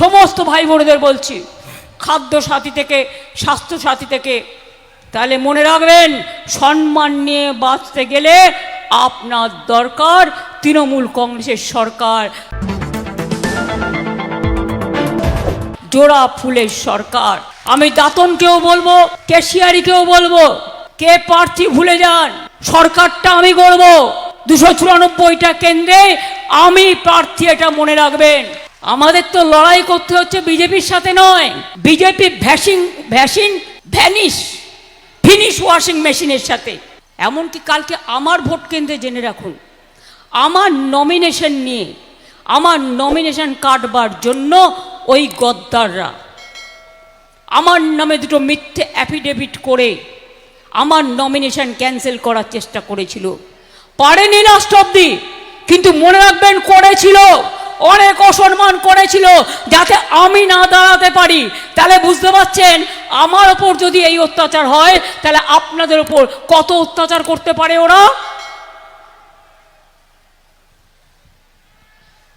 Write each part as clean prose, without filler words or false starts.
সমস্ত ভাই বোনেদের বলছি, খাদ্য সাথী থেকে স্বাস্থ্য সাথী থেকে, তাহলে মনে রাখবেন সম্মান নিয়ে বাঁচতে গেলে আপনার দরকার তৃণমূল কংগ্রেসের সরকার, জোড়া ফুলের সরকার। আমি দাতনকেও বলবো, কেশিয়ারিকেও বলবো, কে প্রার্থী ভুলে যান, সরকারটা আমি করব, 294টা কেন্দ্রে আমি প্রার্থী, এটা মনে রাখবেন। আমাদের তো লড়াই করতে হচ্ছে বিজেপির সাথে নয়, বিজেপি ফিনিশ ওয়াশিং মেশিনের সাথে। এমনকি কালকে আমার ভোট কেন্দ্রে জেনে রাখুন, আমার নমিনেশন নিয়ে, আমার নমিনেশন কাটবার জন্য ওই গদ্দাররা আমার নামে দুটো মিথ্যে অ্যাফিডেভিট করে আমার নমিনেশন ক্যান্সেল করার চেষ্টা করেছিল, পারেনি লাস্ট অবধি, কিন্তু মনে রাখবেন করেছিল, অনেক অসম্মান করেছিল যাতে আমি না দাঁড়াতে পারি। তাহলে বুঝতে পারছেন আমার ওপর যদি এই অত্যাচার হয় তাহলে আপনাদের ওপর কত অত্যাচার করতে পারে ওরা।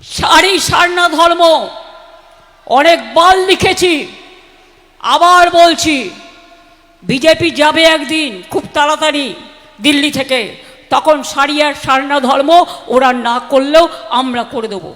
সারি সারনা ধর্ম অনেকবার লিখেছি, আবার বলছি, বিজেপি যাবে একদিন খুব তাড়াতাড়ি দিল্লি থেকে, তখন সারি আর সারনা ধর্ম ওরা না করলেও আমরা করে দেবো।